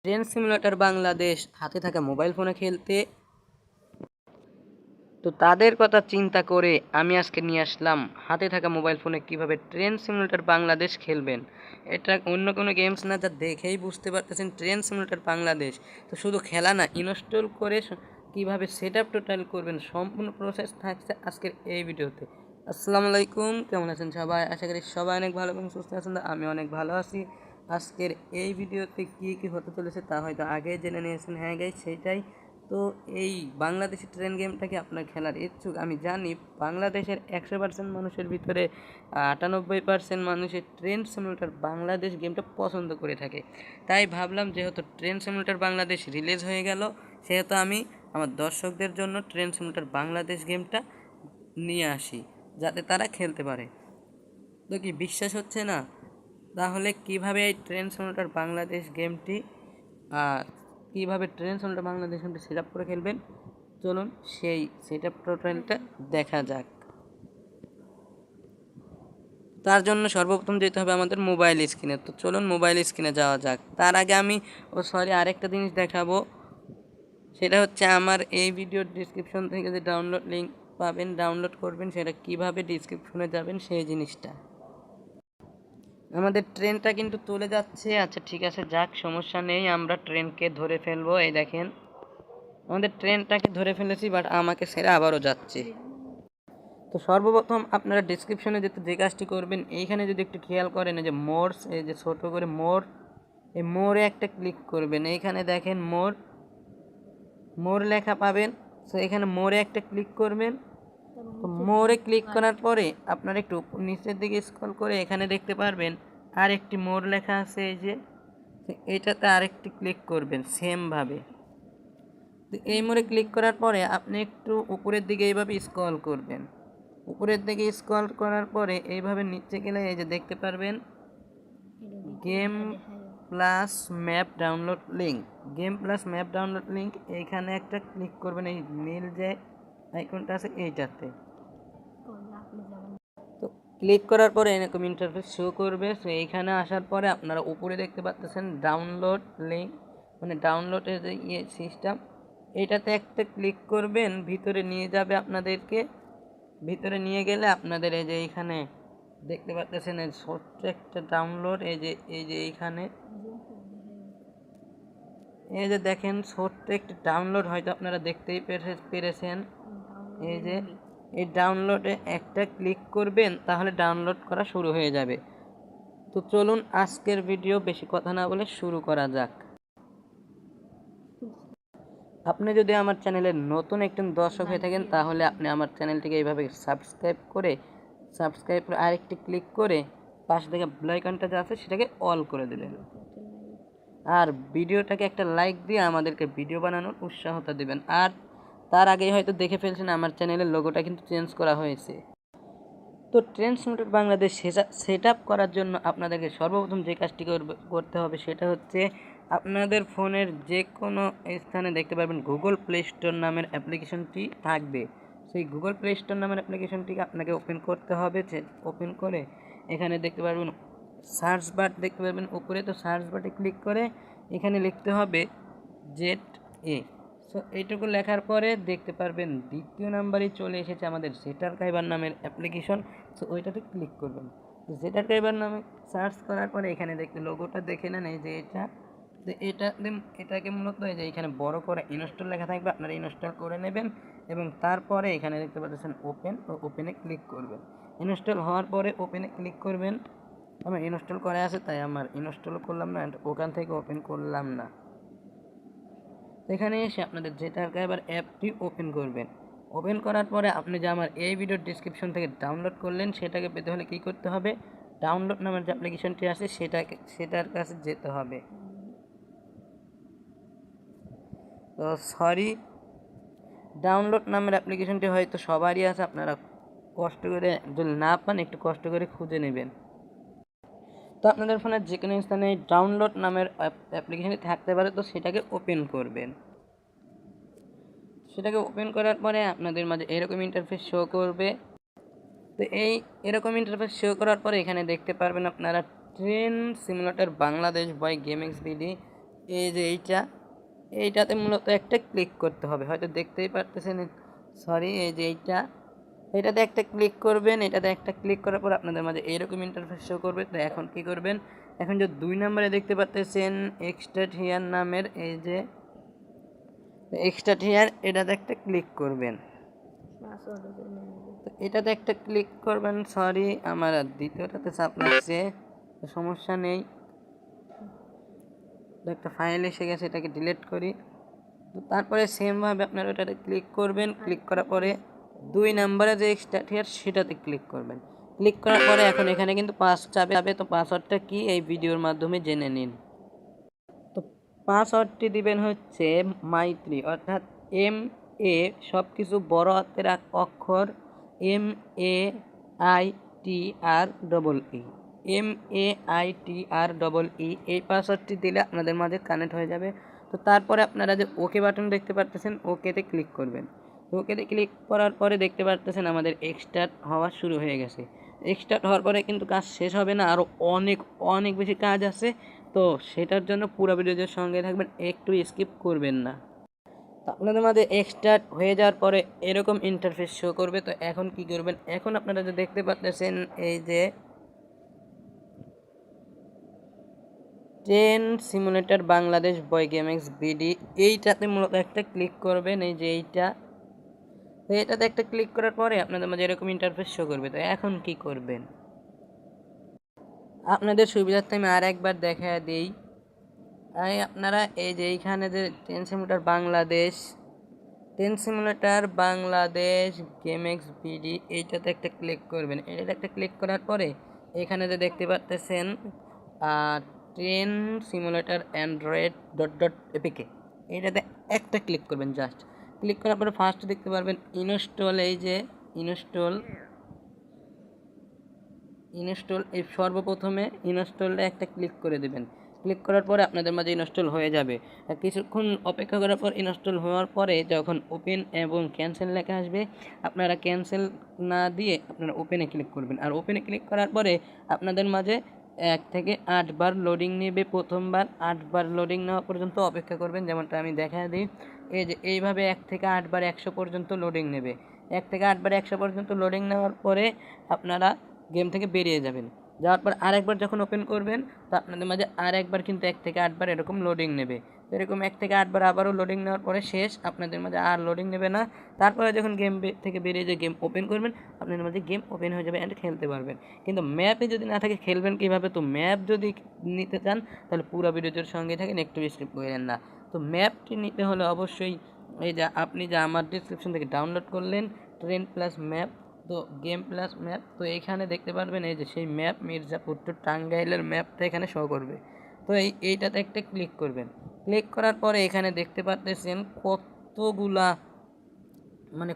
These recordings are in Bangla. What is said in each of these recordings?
ট্রেন সিমুলেটর বাংলাদেশ হাতে থাকা মোবাইল ফোনে খেলতে। তো তাদের কথা চিন্তা করে আমি আজকে নিয়ে আসলাম হাতে থাকা মোবাইল ফোনে কিভাবে ট্রেন সিমুলেটর বাংলাদেশ খেলবেন। এটা অন্য কোনো গেমস না, যা দেখেই বুঝতে পারতেছেন ট্রেন সিমুলেটর বাংলাদেশ। তো শুধু খেলা না, ইনস্টল করে কিভাবে সেট আপ টোটাল করবেন, সম্পূর্ণ প্রসেস থাকছে আজকের এই ভিডিওতে। আসসালামু আলাইকুম, কেমন আছেন সবাই? আশা করি সবাই অনেক ভালো এবং সুস্থ আছেন। আমি অনেক ভালো আছি। আজকের এই ভিডিওতে কী কী হতে চলেছে তা হয়তো আগে জেনে নিয়েছেন। হ্যাঁ গাইস, সেইটাই। তো এই বাংলাদেশি ট্রেন গেমটাকে আপনার খেলার ইচ্ছুক। আমি জানি বাংলাদেশের 100% মানুষের ভিতরে 98% মানুষের ট্রেন সিমুলেটর বাংলাদেশ গেমটা পছন্দ করে থাকে। তাই ভাবলাম যেহেতু ট্রেন সিমুলেটর বাংলাদেশ রিলিজ হয়ে গেল, সেহেতু আমি আমার দর্শকদের জন্য ট্রেন সিমুলেটর বাংলাদেশ গেমটা নিয়ে আসি, যাতে তারা খেলতে পারে। তো কি বিশ্বাস হচ্ছে না? তাহলে কিভাবে এই ট্রেন সিমুলেটর বাংলাদেশ গেমটি কীভাবে ট্রেন সিমুলেটর বাংলাদেশ গেমটি সেট আপ করে খেলবেন, চলুন সেই সেট আপ টোটালটা দেখা যাক। তার জন্য সর্বপ্রথম যেতে হবে আমাদের মোবাইল স্ক্রিনে। তো চলুন মোবাইল স্ক্রিনে যাওয়া যাক। তার আগে আমি আরেকটা জিনিস দেখাবো। সেটা হচ্ছে আমার এই ভিডিওর ডিসক্রিপশন থেকে যে ডাউনলোড লিঙ্ক পাবেন, ডাউনলোড করবেন, সেটা কিভাবে ডিসক্রিপশনে যাবেন সেই জিনিসটা। আমাদের ট্রেনটা কিন্তু চলে যাচ্ছে। আচ্ছা ঠিক আছে, যাক, সমস্যা নেই, আমরা ট্রেনকে ধরে ফেলবো। এই দেখেন আমাদের ট্রেনটাকে ধরে ফেলেছি, বাট আমাকে ছেড়ে আবারও যাচ্ছে। তো সর্বপ্রথম আপনারা ডিসক্রিপশনে যে কাজটি করবেন, এইখানে যদি একটু খেয়াল করেন, এই যে মোড়স, এই যে ছোট করে মোড়, এই মোড়ে একটা ক্লিক করবেন। এইখানে দেখেন মোড় লেখা পাবেন। তো এখানে মোড়ে একটা ক্লিক করবেন। তো মোড়ে ক্লিক করার পরে আপনারা একটু নিচের দিকে স্ক্রল করে এখানে দেখতে পারবেন আর একটি মোড় লেখা আছে, এই যে এইটাতে আরেকটি ক্লিক করবেন সেমভাবে। তো এই মোড়ে ক্লিক করার পরে আপনি একটু উপরের দিকে এইভাবে স্ক্রল করবেন। উপরের দিকে স্ক্রল করার পরে এইভাবে নিচে গেলে এই যে দেখতে পারবেন game plus map download link. Game plus map download link, এইখানে একটা ক্লিক করবেন। এই নীল যে আইকনটা আছে এইটাতে। তো ক্লিক করার পরে এরকম ইন্টারফেস শো করবে। সো এইখানে আসার পরে আপনারা উপরে দেখতে পাচ্ছেন ডাউনলোড লিঙ্ক, মানে ডাউনলোডের যে সিস্টেম, এইটাতে একটা ক্লিক করবেন। ভিতরে নিয়ে যাবে আপনাদেরকে। ভিতরে নিয়ে গেলে আপনাদের এই যে এইখানে দেখতে পাচ্ছেন এই ছোট্ট একটা ডাউনলোড, এই যে এইখানে এই যে দেখেন ছোট্ট একটা ডাউনলোড, হয়তো আপনারা দেখতেই পেরেছেন। এই যে এই ডাউনলোডে একটা ক্লিক করবেন, তাহলে ডাউনলোড করা শুরু হয়ে যাবে। তো চলুন আজকের ভিডিও বেশি কথা না বলে শুরু করা যাক। আপনি যদি আমার চ্যানেলের নতুন একজন দর্শক হয়ে থাকেন, তাহলে আপনি আমার চ্যানেলটিকে এইভাবে সাবস্ক্রাইব করে আরেকটি ক্লিক করে পাশে থেকে বেল আইকনটা যা আছে সেটাকে অল করে দেবেন। আর ভিডিওটাকে একটা লাইক দিয়ে আমাদেরকে ভিডিও বানানোর উৎসাহতা দেবেন। আর তার আগেই হয়তো দেখে ফেলছেন আমার চ্যানেলের লোগোটা কিন্তু চেঞ্জ করা হয়েছে। তো train simulator Bangladesh set up করার জন্য আপনাদেরকে সর্বপ্রথম যে কাজটি করতে হবে সেটা হচ্ছে আপনাদের ফোনের যে কোনো স্থানে দেখতে পারবেন গুগল প্লে স্টোর নামের অ্যাপ্লিকেশনটি থাকবে। সেই গুগল প্লে স্টোর নামের অ্যাপ্লিকেশনটিকে আপনাকে ওপেন করতে হবে। ওপেন করে এখানে দেখতে পারবেন সার্চ বার দেখতে পারবেন উপরে। তো সার্চ বারে ক্লিক করে এখানে লিখতে হবে ZA। সো এইটুকু লেখার পরে দেখতে পারবেন দ্বিতীয় নাম্বারই চলে এসেছে আমাদের জেটার কাইবার নামের অ্যাপ্লিকেশন। সো ওইটাতে ক্লিক করবেন। জেটার কাইবার নামে সার্চ করার পরে এখানে দেখতে লোগোটা দেখে নেন, এই যে এটা। তো এটাকে মূলত এই যে এখানে বড় করে ইনস্টল লেখা থাকবে, আপনারা ইনস্টল করে নেবেন এবং তারপরে এখানে দেখতে পাচ্ছেন ওপেন, ও ওপেনে ক্লিক করবেন। ইনস্টল হওয়ার পরে ওপেনে ক্লিক করবেন। আমার ইনস্টল করা আছে তাই আমার ইনস্টল করলাম না, ওখান থেকে ওপেন করলাম না। এখানে এসে আপনাদের জেটার কাইবার অ্যাপটি ওপেন করবেন। ওপেন করার পরে আপনি যে আমার এই ভিডিওর ডিসক্রিপশন থেকে ডাউনলোড করলেন, সেটাকে পেতে হলে কী করতে হবে, ডাউনলোড নামের যে অ্যাপ্লিকেশনটি আছে সেটার কাছে যেতে হবে। তো সরি, ডাউনলোড নামের অ্যাপ্লিকেশনটি হয়তো সবারই আছে, আপনারা কষ্ট করে যদি না পান একটু কষ্ট করে খুঁজে নেবেন। তো আপনাদের ফোনের যে কোনো স্থানে ডাউনলোড নামের অ্যাপ্লিকেশনটি থাকতে পারে। তো সেটাকে ওপেন করবেন। সেটাকে ওপেন করার পরে আপনাদের মাঝে এরকম ইন্টারফেস শো করবে। তো এরকম ইন্টারফেস শো করার পরে এখানে দেখতে পারবেন আপনারা ট্রেন সিমুলেটর বাংলাদেশ বাই গেমএক্সবিডি। এই যে এইটাতে মূলত একটা ক্লিক করতে হবে, হয়তো দেখতেই পারতেছেন। সরি, এই যে এটাতে একটা ক্লিক করবেন। এটাতে একটা ক্লিক করার পর আপনাদের মাঝে এরকম ইন্টারফেস শো করবে। তো এখন কি করবেন, এখন যে 2 নম্বরে দেখতে পাচ্ছেন এক্সট্রাক্ট হিয়ার নামের, এই যে এক্সট্রাক্ট হিয়ার, এটাতে একটা ক্লিক করবেন। তো এটাতে একটা ক্লিক করবেন। সরি, আমার আর দ্বিতীয়টাতে চাপ লাগছে, সমস্যা নেই। একটা ফাইল এসে গেছে, এটাকে ডিলিট করি। তো তারপরে সেমভাবে আপনারা ওটাতে ক্লিক করবেন। ক্লিক করার পরে 2 নম্বরে যে এক্সট্রাক্ট হিয়ার সেটাতে ক্লিক করবেন। ক্লিক করার পরে এখন এখানে কিন্তু পাসওয়ার্ড চাবে। তো পাসওয়ার্ডটা কি এই ভিডিওর মাধ্যমে জেনে নিন। তো পাসওয়ার্ডটি দিবেন হচ্ছে মাইত্রী, অর্থাৎ MA সব কিছু বড় হাতের অক্ষর, MAITREE, MAITREE। এই পাসওয়ার্ডটি দিলে আপনাদের মাঝে কানেক্ট হয়ে যাবে। তো তারপরে আপনারা যে ওকে বাটন দেখতে পাচ্ছেন, ওকেতে ক্লিক করবেন। ওকেতে ক্লিক করার পরে দেখতে পাচ্ছেন আমাদের এক্সট্রাক্ট হওয়া শুরু হয়ে গেছে। এক্সট্রাক্ট হওয়ার পরে কিন্তু কাজ শেষ হবে না, আরও অনেক অনেক বেশি কাজ আছে। তো সেটার জন্য পুরো ভিডিওর সঙ্গে থাকবেন, একটু স্কিপ করবেন না। তো আপনাদের মাঝে এক্সট্রাক্ট হয়ে যাওয়ার পরে এরকম ইন্টারফেস শো করবে। তো এখন কি করবেন, এখন আপনারা যে দেখতে পাচ্ছেন এই যে ট্রেন সিমুলেটর বাংলাদেশ বয় গেমএক্স বিডি, এইটাতে মূলত একটা ক্লিক করবেন। এই যে তো এটাতে একটা ক্লিক করার পরে আপনাদের মাঝে এরকম ইন্টারফেস শো করবে। তো এখন কি করবেন, আপনাদের সুবিধার্থে আমি আর একবার দেখা দিই। আপনারা এই যে এইখানে যে ট্রেন সিমুলেটর বাংলাদেশ গেমএক্স বিডি, এইটাতে একটা ক্লিক করবেন। এটাতে একটা ক্লিক করার পরে এখানে যে দেখতে পাচ্ছেন ট্রেন সিমুলেটর অ্যান্ড্রয়েড .epic, এইটাতে একটা ক্লিক করবেন। জাস্ট ক্লিক করার পরে ফার্স্ট দেখতে পারবেন ইনস্টল, এই যে ইনস্টল এই সর্বপ্রথমে ইনস্টলে একটা ক্লিক করে দেবেন। ক্লিক করার পরে আপনাদের মাঝে ইনস্টল হয়ে যাবে। কিছুক্ষণ অপেক্ষা করার পর ইনস্টল হওয়ার পরে যখন ওপেন এবং ক্যান্সেল লেখা আসবে, আপনারা ক্যান্সেল না দিয়ে আপনারা ওপেনে ক্লিক করবেন। আর ওপেনে ক্লিক করার পরে আপনাদের মাঝে 1 থেকে 8 বার লোডিং নেবে। প্রথমবার 8 বার লোডিং নেওয়া পর্যন্ত অপেক্ষা করবেন, যেমনটা আমি দেখা দিই। এই যে এইভাবে 1 থেকে 8 বার 100 পর্যন্ত লোডিং নেবে। 1 থেকে 8 বার 100 পর্যন্ত লোডিং নেওয়ার পরে আপনারা গেম থেকে বেরিয়ে যাবেন। যাওয়ার পর আরেকবার যখন ওপেন করবেন, তো আপনাদের মাঝে আরেকবার কিন্তু 1 থেকে 8 বার এরকম লোডিং নেবে। তো এরকম 1 থেকে 8 বার আবারও লোডিং নেওয়ার পরে শেষ, আপনাদের মাঝে আর লোডিং নেবে না। তারপরে যখন গেম থেকে বেরিয়ে যে গেম ওপেন করবেন, আপনাদের মাঝে গেম ওপেন হয়ে যাবে অ্যান্ড খেলতে পারবেন। কিন্তু ম্যাপে যদি না থাকে খেলবেন কীভাবে? তো ম্যাপ যদি নিতে চান তাহলে পুরো ভিডিওর সঙ্গে থাকেন, একটু স্কিপ করেন না। তো ম্যাপটি নিতে হলে অবশ্যই এই যে আপনি যে আমার ডিসক্রিপশন থেকে ডাউনলোড করলেন ট্রেন প্লাস ম্যাপ, তো গেম প্লাস ম্যাপ, তো এখানে দেখতে পারবেন এই যে সেই ম্যাপ মির্জাপুর টু টাঙ্গাইলের ম্যাপটা এখানে শো করবে। তো এইটাতে একটা ক্লিক করবেন। ক্লিক করার পরে এখানে দেখতে পাচ্ছেন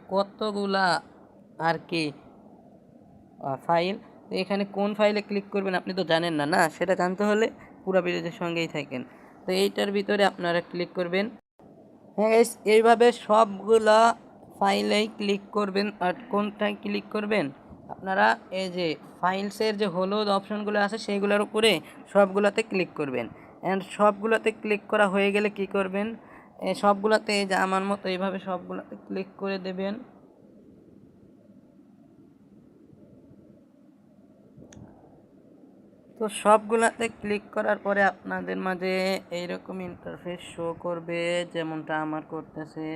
কতগুলা আর কি ফাইল। তো এখানে কোন ফাইলে ক্লিক করবেন আপনি তো জানেন না, না সেটা জানতে হলে পুরো ভিডিওর সঙ্গেই থাকেন। তো এইটার ভিতরে আপনারা ক্লিক করবেন। হ্যাঁ গাইস, এইভাবে সবগুলা ফাইলেই ক্লিক করবেন। আর কোনটায় ক্লিক করবেন, আপনারা এই যে ফাইলসের যে হলুদ অপশনগুলো আছে সেইগুলোর উপরে সবগুলোতে ক্লিক করবেন। অ্যান্ড সবগুলোতে ক্লিক করা হয়ে গেলে কি করবেন, সবগুলোতে এই যে আমার মতো এইভাবে সবগুলোতে ক্লিক করে দেবেন। তো সবগুলাতে ক্লিক করার পরে আপনাদের মাঝে এইরকম ইন্টারফেস শো করবে, যেমনটা আমার করতেছে।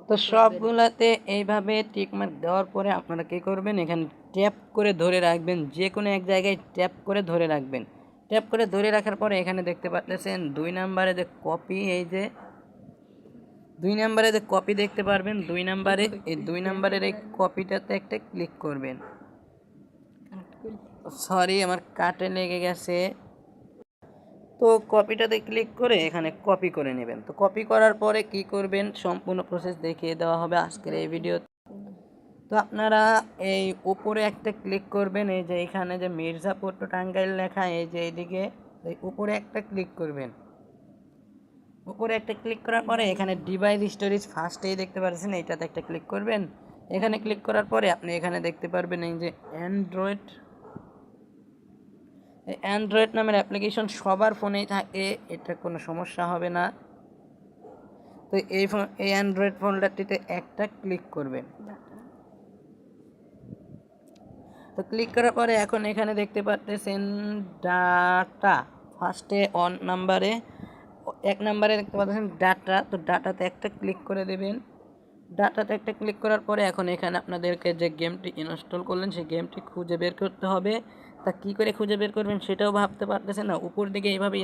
তো সবগুলাতে এইভাবে টিকমার্ক দেওয়ার পরে আপনারা কী করবেন, এখানে ট্যাপ করে ধরে রাখবেন, যে কোনো এক জায়গায় ট্যাপ করে ধরে রাখবেন। ট্যাপ করে ধরে রাখার পরে এখানে দেখতে পাচ্ছেন 2 নম্বরে যে কপি, এই যে 2 নম্বরে যে কপি দেখতে পারবেন, 2 নম্বরে এই 2 নম্বরের এই কপিটাতে একটা ক্লিক করবেন। সরি, আমার কাটে লেগে গেছে। তো কপিটাতে ক্লিক করে এখানে কপি করে নেবেন। তো কপি করার পরে কি করবেন, সম্পূর্ণ প্রসেস দেখিয়ে দেওয়া হবে আজকের এই ভিডিও। তো আপনারা এই উপরে একটা ক্লিক করবেন, এই যে এখানে যে মির্জাপুর টু টাঙ্গাইল লেখা, এই যে এইদিকে এই উপরে একটা ক্লিক করবেন। উপরে একটা ক্লিক করার পরে এখানে ডিভাইস স্টোরেজ ফার্স্টেই দেখতে পাচ্ছেন, এইটাতে একটা ক্লিক করবেন। এখানে ক্লিক করার পরে আপনি এখানে দেখতে পারবেন এই যে এই অ্যান্ড্রয়েড নামের অ্যাপ্লিকেশন সবার ফোনেই থাকে, এটা কোনো সমস্যা হবে না। তো এই অ্যান্ড্রয়েড ফোল্ডারটিতে একটা ক্লিক করবেন। তো ক্লিক করার পরে এখন এখানে দেখতে পাচ্ছেন ডাটা, ফার্স্টে এক নাম্বারে দেখতে পাচ্ছেন ডাটা। তো ডাটাতে একটা ক্লিক করে দেবেন। ডাটাতে একটা ক্লিক করার পরে এখন এখানে আপনাদেরকে যে গেমটি ইনস্টল করলেন সেই গেমটি খুঁজে বের করতে হবে। তা কী করে খুঁজে বের করবেন সেটাও ভাবতে পারতেছেন না। উপর দিকে এইভাবে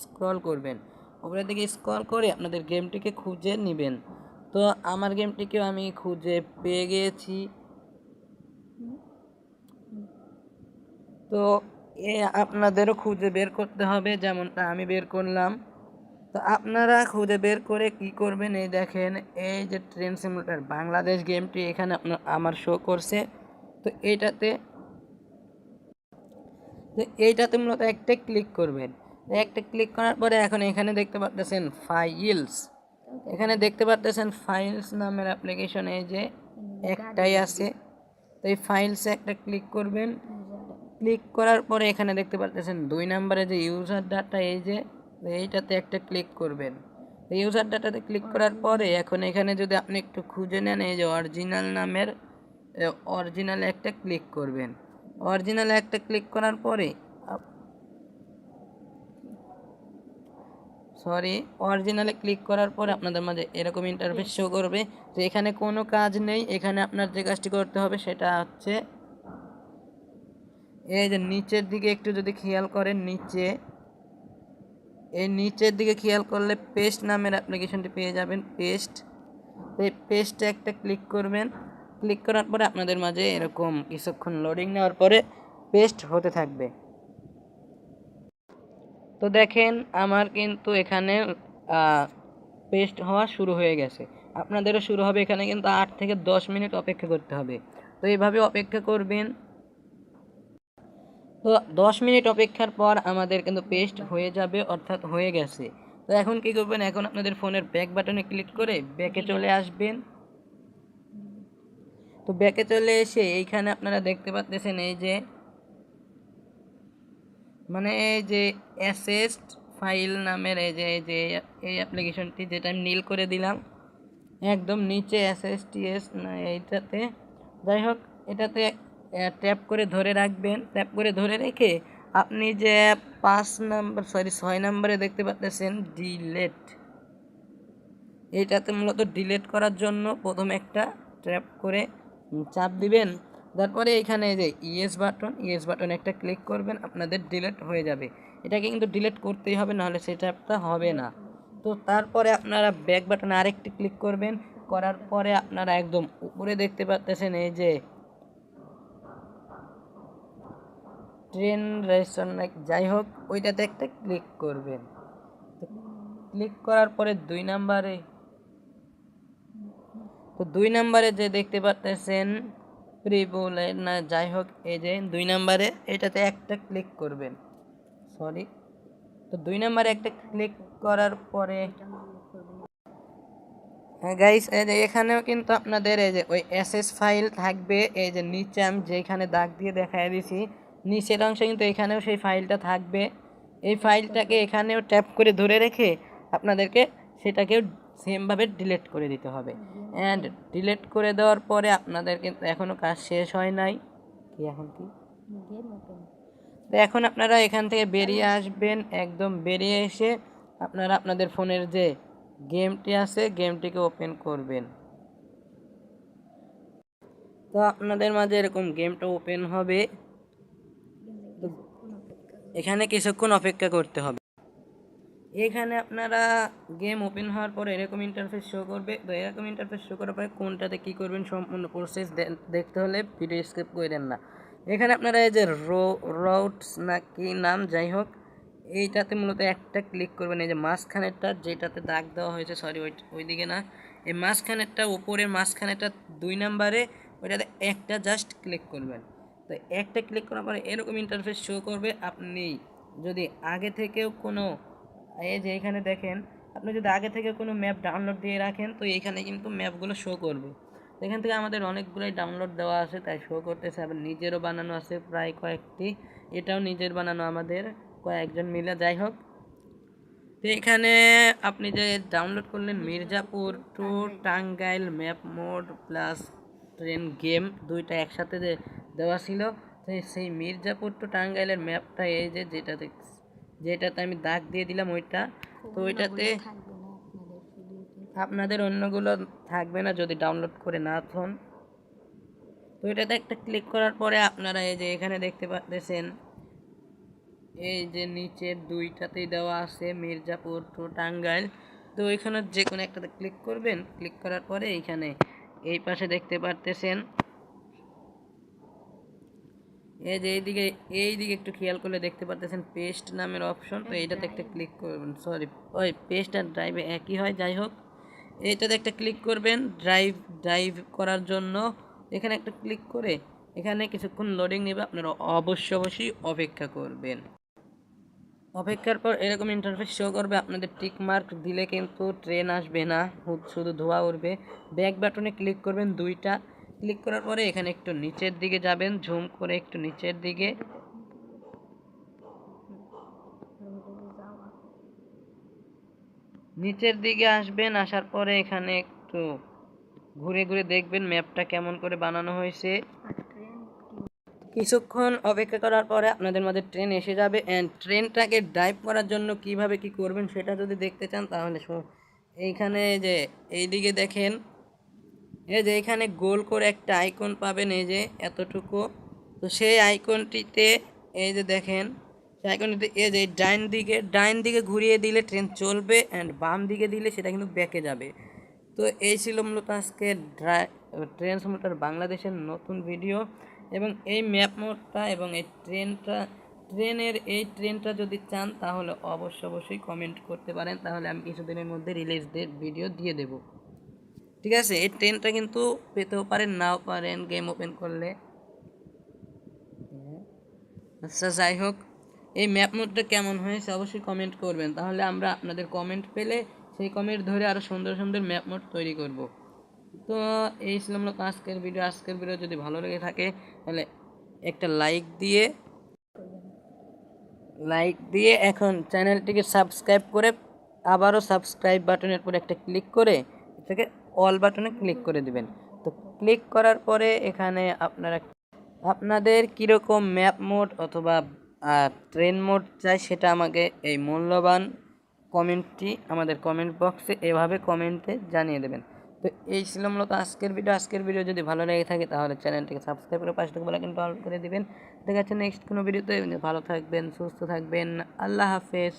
স্ক্রল করবেন, উপরের দিকে স্ক্রল করে আপনাদের গেমটিকে খুঁজে নেবেন। তো আমার গেমটিকেও আমি খুঁজে পেয়ে গিয়েছি। তো আপনাদেরও খুঁজে বের করতে হবে, যেমনটা আমি বের করলাম। তো আপনারা খুঁজে বের করে কি করবেন, এই দেখেন এই যে ট্রেন সিমুলেটর বাংলাদেশ গেমটি এখানে আমার শো করছে। তো এইটাতে মূলত একটা ক্লিক করবেন। একটা ক্লিক করার পরে এখন এখানে দেখতে পাচ্ছেন ফাইলস, এখানে দেখতে পাচ্ছেন ফাইলস নামের অ্যাপ্লিকেশন এই যে একটাই আছে। তো এই ফাইলসে একটা ক্লিক করবেন। ক্লিক করার পরে এখানে দেখতে পাচ্ছেন 2 নম্বরে যে ইউজার ডাটা, এই যে এইটাতে একটা ক্লিক করবেন। ইউজার ডাটাতে ক্লিক করার পরে এখন এখানে যদি আপনি একটু খুঁজে নেন, এই যে অরিজিনাল নামের অরিজিনালে একটা ক্লিক করবেন। অরিজিনালে একটা ক্লিক করার পরে অরিজিনালে ক্লিক করার পরে আপনাদের মাঝে এরকম ইন্টারফেস শো করবে যে এখানে কোনো কাজ নেই। এখানে আপনার যে কাজটি করতে হবে সেটা হচ্ছে এই যে নিচের দিকে একটু যদি খেয়াল করেন, নিচের দিকে খেয়াল করলে পেস্ট নামের অ্যাপ্লিকেশনটি পেয়ে যাবেন। এই পেস্টে একটা ক্লিক করবেন। ক্লিক করার পরে আপনাদের মাঝে এরকম কিছুক্ষণ লোডিং নেওয়ার পরে পেস্ট হতে থাকবে। তো দেখেন আমার কিন্তু এখানে পেস্ট হওয়া শুরু হয়ে গেছে, আপনাদেরও শুরু হবে। এখানে কিন্তু 8 থেকে 10 মিনিট অপেক্ষা করতে হবে। তো এইভাবে অপেক্ষা করবেন। তো 10 মিনিট অপেক্ষার পর আমাদের কিন্তু পেস্ট হয়ে যাবে, অর্থাৎ হয়ে গেছে। তো এখন কি করবেন, এখন আপনাদের ফোনের ব্যাক বাটনে ক্লিক করে ব্যাকে চলে আসবেন। তো ব্যাকে চলে এসে এইখানে আপনারা দেখতে পাচ্ছেন এই যে অ্যাসেস্ট ফাইল নামের এই অ্যাপ্লিকেশনটি, যেটা আমি নীল করে দিলাম একদম নিচে SSTS না এইটাতে, যাই হোক এটাতে ট্যাপ করে ধরে রাখবেন। ট্যাপ করে ধরে রেখে আপনি যে 6 নম্বরে দেখতে পাচ্ছেন ডিলেট, এইটাতে মূলত ডিলেট করার জন্য প্রথমে একটা ট্যাপ করে চাপ দিবেন। তারপরে এখানে যে ইয়েস বাটন একটা ক্লিক করবেন, আপনাদের ডিলেট হয়ে যাবে। এটাকে কিন্তু ডিলেট করতেই হবে, নাহলে সেই ট্যাপটা হবে না। তো তারপরে আপনারা ব্যাক বাটনে আরেকটি ক্লিক করবেন। করার পরে আপনারা একদম উপরে দেখতে পাচ্ছেন এই যে ট্রেন রেজিস্ট্রেশন, যাই হোক ওইটাতে একটা ক্লিক করবেন। ক্লিক করার পরে 2 নম্বরে যে দেখতে পাচ্ছেন প্রিবুলেট না, যাই হোক এই যে 2 নম্বরে এটাতে একটা ক্লিক করবেন। তো 2 নম্বরে একটা ক্লিক করার পরে গাইস এই যে এখানেও কিন্তু আপনাদের এই যে ওই এসএস ফাইল থাকবে। এই যে নিচে আমি যেখানে দাগ দিয়ে দেখাই দিয়েছি নিচের অংশে কিন্তু এখানেও সেই ফাইলটা থাকবে। এই ফাইলটাকে এখানেও ট্যাপ করে ধরে রেখে আপনাদেরকে সেটাকেও সেমভাবে ডিলিট করে দিতে হবে। অ্যান্ড ডিলিট করে দেওয়ার পরে আপনাদের কিন্তু এখনও কাজ শেষ হয় নাই। তো এখন আপনারা এখান থেকে বেরিয়ে আসবেন। একদম বেরিয়ে এসে আপনারা আপনাদের ফোনের যে গেমটি আছে গেমটিকে ওপেন করবেন। তো আপনাদের মাঝে এরকম গেমটা ওপেন হবে। এখানে কিছুক্ষণ অপেক্ষা করতে হবে। এখানে আপনারা গেম ওপেন হওয়ার পরে এরকম ইন্টারফেস শো করবে। তো এরকম ইন্টারফেস শো করার পরে কোনটাতে কী করবেন সম্পূর্ণ প্রসেস দেখতে হলে ভিডিও স্কিপ করেন না। এখানে আপনারা এই যে রুটস না কি নাম, যাই হোক এইটাতে মূলত একটা ক্লিক করবেন। এই যে মাঝখানেরটা যেটাতে দাগ দেওয়া হয়েছে, ওইদিকে না, এই মাঝখানেরটা, উপরের মাঝখানেরটা 2 নম্বরে ওইটাতে একটা জাস্ট ক্লিক করবেন। তো একটা ক্লিক করার পরে এরকম ইন্টারফেস শো করবে। আপনি যদি আগে থেকেও কোনো এই যে এখানে দেখেন, আপনি যদি আগে থেকে কোনো ম্যাপ ডাউনলোড দিয়ে রাখেন তো এইখানে কিন্তু ম্যাপগুলো শো করবে। এখান থেকে আমাদের অনেকগুলোই ডাউনলোড দেওয়া আছে, তাই শো করতেছে। আবার নিজেরও বানানো আছে প্রায় কয়েকটি, এটাও নিজের বানানো আমাদের কয়েকজন মিলে। যাই হোক, তো এখানে আপনি যে ডাউনলোড করলেন Mirzapur to Tangail map mode plus train game, দুইটা একসাথে যে দেওয়া ছিল, তো সেই মির্জাপুর টু টাঙ্গাইলের ম্যাপটা এই যে যেটাতে আমি দাগ দিয়ে দিলাম ওইটা, তো ওইটাতে আপনাদের অন্যগুলো থাকবে না যদি ডাউনলোড করে না থন। তো এটাতে একটা ক্লিক করার পরে আপনারা এই যে এখানে দেখতে পাচ্ছেন, এই যে নিচের দুইটাতেই দেওয়া আছে মির্জাপুর টু টাঙ্গাইল। তো ওইখানে যে কোনো একটাতে ক্লিক করবেন, ক্লিক করার পরে এইখানে এই পাশে দেখতে পারতেছেন, এই যে এইদিকে একটু খেয়াল করলে দেখতে পারতেছেন পেস্ট নামের অপশন। তো এইটাতে একটা ক্লিক করবেন, সরি ওই পেস্ট আর ড্রাইভে একই হয়। যাই হোক, এইটাতে একটা ক্লিক করবেন ড্রাইভ করার জন্য। এখানে একটা ক্লিক করে এখানে কিছুক্ষণ লোডিং নেবে, আপনারা অবশ্যই অপেক্ষা করবেন। অপেক্ষার পর এরকম ইন্টারফেস শো করবে। আপনাদের টিক মার্ক দিলে কিন্তু ট্রেন আসবে না, শুধু ধোঁয়া উঠবে। ব্যাক বাটনে ক্লিক করবেন দুইটা, ক্লিক করার পরে এখানে একটু নিচের দিকে যাবেন, ঝুম করে একটু নিচের দিকে, আসবেন। আসার পরে এখানে একটু ঘুরে ঘুরে দেখবেন ম্যাপটা কেমন করে বানানো হয়েছে। কিছুক্ষণ অপেক্ষা করার পরে আপনাদের মধ্যে ট্রেন এসে যাবে। অ্যান্ড ট্রেনটাকে ড্রাইভ করার জন্য কিভাবে কি করবেন সেটা যদি দেখতে চান তাহলে এইখানে যে এইদিকে দেখেন, এই যে এখানে গোল করে একটা আইকন পাবেন, এই যে এতটুকু। তো সেই আইকনটিতে এই যে দেখেন, সেই আইকনটিতে এই যে ডাইন দিকে ঘুরিয়ে দিলে ট্রেন চলবে, অ্যান্ড বাম দিকে দিলে সেটা কিন্তু ব্যাকে যাবে। তো এই ছিল মূলত আজকে ট্রেন সিমুলেটর বাংলাদেশের নতুন ভিডিও। এবং এই ম্যাপ মোডটা এবং এই ট্রেনটা যদি চান তাহলে অবশ্যই কমেন্ট করতে পারেন, তাহলে আমি কিছুদিনের মধ্যে রিলিজ ভিডিও দিয়ে দেব। ঠিক আছে, এই ট্রেনটা কিন্তু পেতেও পারেন নাও পারেন গেম ওপেন করলে। আচ্ছা, যাই হোক, এই ম্যাপ মোডটা কেমন হয়েছে অবশ্যই কমেন্ট করবেন, তাহলে আমরা আপনাদের কমেন্ট পেলে সেই কমেন্ট ধরে আরও সুন্দর ম্যাপ মোড তৈরি করব। তো এই ছিল মূলত আজকের ভিডিও যদি ভালো লেগে থাকে তাহলে একটা লাইক দিয়ে এখন চ্যানেলটিকে সাবস্ক্রাইব করে আবারও সাবস্ক্রাইব বাটনের উপর একটা ক্লিক করে এটাকে অল বাটনে ক্লিক করে দিবেন। তো ক্লিক করার পরে এখানে আপনাদের কীরকম ম্যাপ মোড অথবা ট্রেন মোড চাই সেটা আমাকে এই মূল্যবান কমেন্টটি আমাদের কমেন্ট বক্সে এভাবে কমেন্টে জানিয়ে দেবেন। তো এই ছিল মূলত আজকের ভিডিও যদি ভালো লেগে থাকে তাহলে চ্যানেলটিকে সাবস্ক্রাইব করে পাশে বেল আইকনটা অন করে দিবেন। দেখা যাচ্ছে নেক্সট কোনো ভিডিওতে। ভালো থাকবেন, সুস্থ থাকবেন, আল্লাহ হাফেজ।